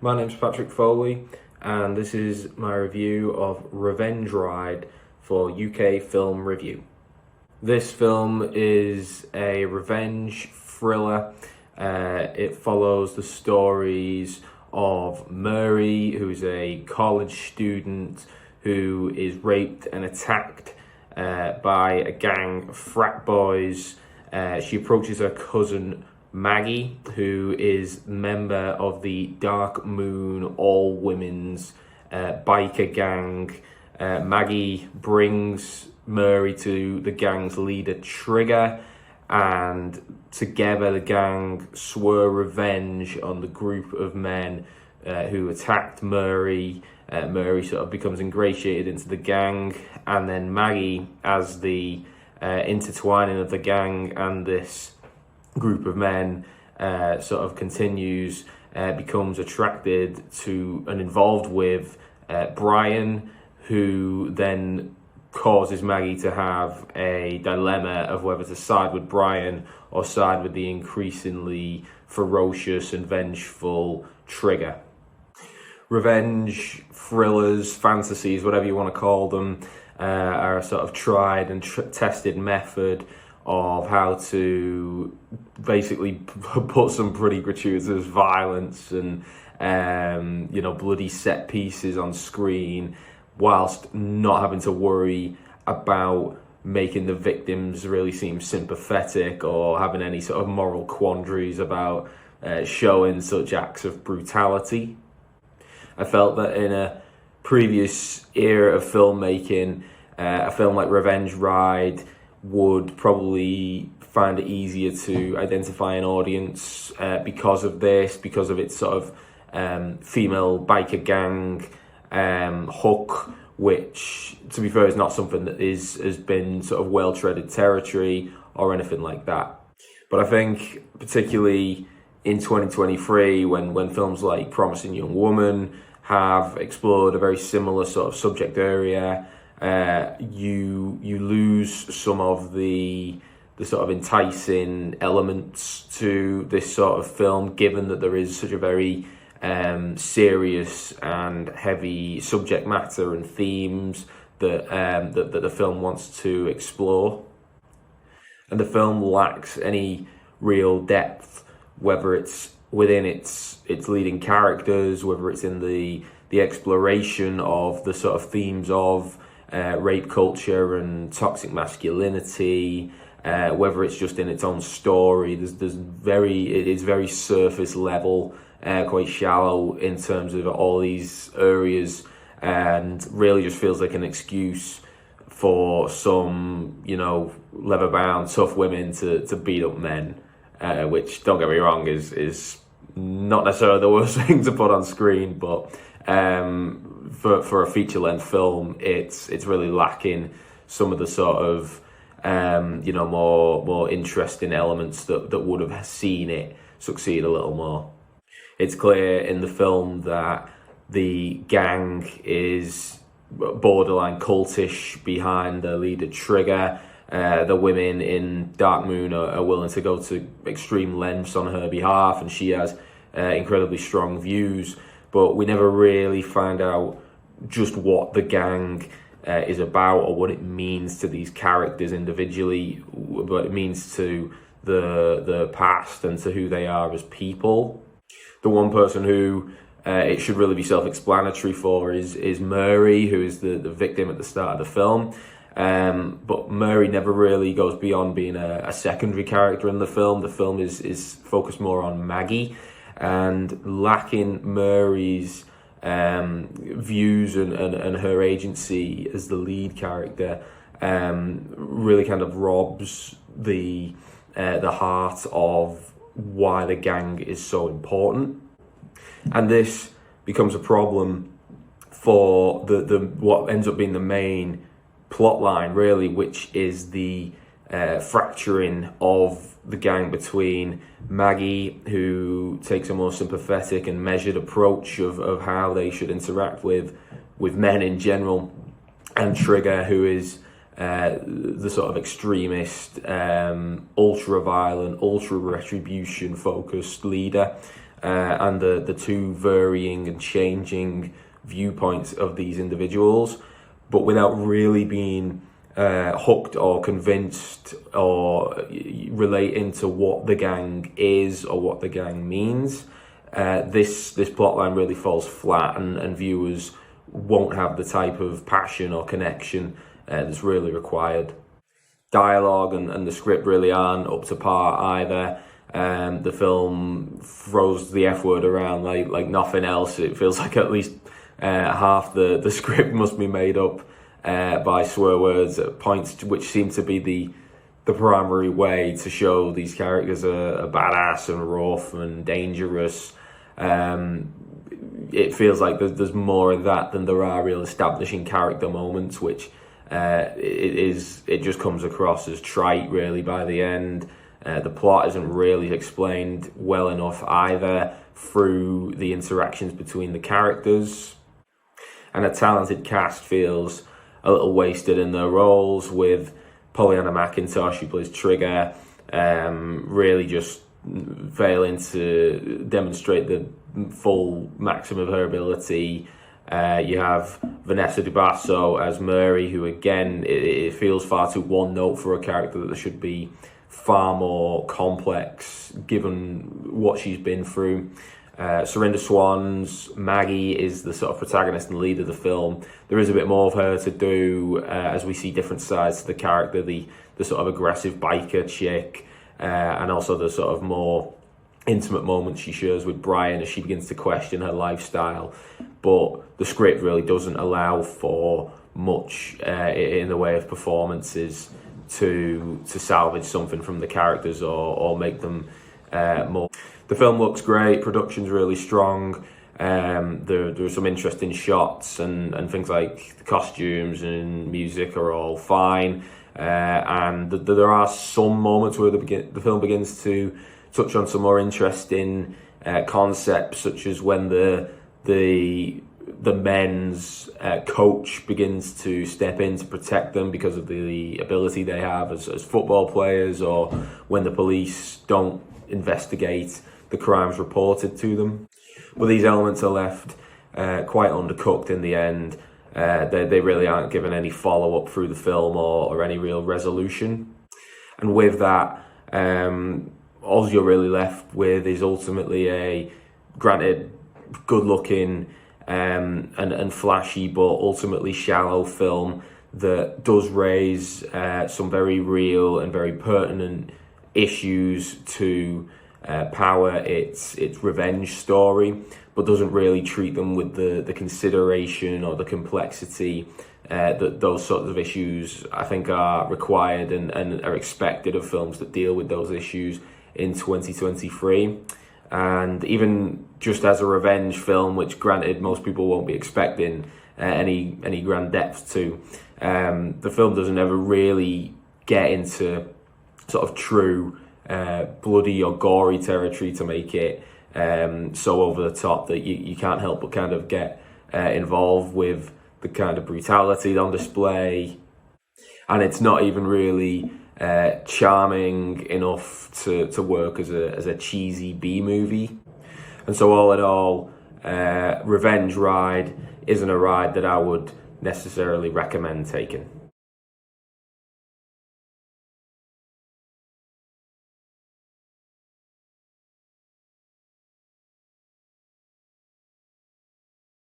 My name's Patrick Foley, and this is my review of Revenge Ride for UK Film Review. This film is a revenge thriller. It follows the stories of Murray, who is a college student who is raped and attacked by a gang of frat boys. She approaches her cousin Maggie, who is member of the Dark Moon all-women's biker gang. Maggie brings Murray to the gang's leader Trigger, and together the gang swear revenge on the group of men who attacked Murray. Murray sort of becomes ingratiated into the gang, and then Maggie, as the intertwining of the gang and this group of men sort of continues, becomes attracted to and involved with Brian, who then causes Maggie to have a dilemma of whether to side with Brian or side with the increasingly ferocious and vengeful Trigger. Revenge thrillers, fantasies, whatever you want to call them, are a sort of tried and tested method of how to basically put some pretty gratuitous violence and bloody set pieces on screen, whilst not having to worry about making the victims really seem sympathetic or having any sort of moral quandaries about showing such acts of brutality. I felt that in a previous era of filmmaking, a film like Revenge Ride would probably find it easier to identify an audience because of this, because of its sort of female biker gang hook, which, to be fair, is not something that has been sort of well-treaded territory or anything like that. But I think particularly in 2023, when films like Promising Young Woman have explored a very similar sort of subject area, you lose some of the sort of enticing elements to this sort of film, given that there is such a very serious and heavy subject matter and themes that the film wants to explore. And the film lacks any real depth, whether it's within its leading characters, whether it's in the exploration of the sort of themes of rape culture and toxic masculinity, whether it's just in its own story. It is very surface level, quite shallow in terms of all these areas, and really just feels like an excuse for some, leather-bound tough women to beat up men, which, don't get me wrong, is not necessarily the worst thing to put on screen, but for a feature-length film, it's really lacking some of the sort of more interesting elements that would have seen it succeed a little more. It's clear in the film that the gang is borderline cultish behind the leader Trigger. The women in Dark Moon are willing to go to extreme lengths on her behalf, and she has incredibly strong views, but we never really find out just what the gang is about or what it means to these characters individually, what it means to the past and to who they are as people. The one person who it should really be self-explanatory for is Murray, who is the victim at the start of the film. But Murray never really goes beyond being a secondary character in the film. The film is focused more on Maggie, and lacking Murray's views and her agency as the lead character really kind of robs the heart of why the gang is so important. And this becomes a problem for the what ends up being the main plot line, really, which is the fracturing of the gang between Maggie, who takes a more sympathetic and measured approach of how they should interact with men in general, and Trigger, who is the sort of extremist, ultra-violent, ultra-retribution-focused leader. and the two varying and changing viewpoints of these individuals, but without really being hooked or convinced or relating to what the gang is or what the gang means. This plotline really falls flat, and viewers won't have the type of passion or connection that's really required. Dialogue and the script really aren't up to par either. The film throws the F word around like nothing else. It feels like at least half the script must be made up by swear words at points, which seem to be the primary way to show these characters are badass and rough and dangerous. It feels like there's more of that than there are real establishing character moments, which it just comes across as trite really by the end. The plot isn't really explained well enough either through the interactions between the characters, and a talented cast feels a little wasted in their roles, with Pollyanna McIntosh, who plays Trigger, really just failing to demonstrate the full maximum of her ability. You have Vanessa Dubasso as Mary, who again, it feels far too one note for a character that should be far more complex given what she's been through. Serinda Swan's Maggie is the sort of protagonist and lead of the film. There is a bit more of her to do as we see different sides to the character, the sort of aggressive biker chick, and also the sort of more intimate moments she shares with Brian as she begins to question her lifestyle. But the script really doesn't allow for much in the way of performances to salvage something from the characters or make them more. The film looks great, production's really strong. There are some interesting shots and things like the costumes and music are all fine. And there are some moments where the film begins to touch on some more interesting concepts, such as when the men's coach begins to step in to protect them because of the ability they have as football players, or when the police don't investigate the crimes reported to them. But these elements are left quite undercooked in the end. They really aren't given any follow-up through the film or any real resolution. And with that, all you're really left with is ultimately a, granted, good-looking and flashy, but ultimately shallow film that does raise some very real and very pertinent issues to power its revenge story, but doesn't really treat them with the consideration or the complexity that those sorts of issues I think are required and are expected of films that deal with those issues in 2023. And even just as a revenge film, which granted most people won't be expecting any grand depth to, the film doesn't ever really get into sort of true bloody or gory territory to make it so over the top that you can't help but kind of get involved with the kind of brutality on display. And it's not even really charming enough to work as a cheesy B movie. And so all in all, Revenge Ride isn't a ride that I would necessarily recommend taking.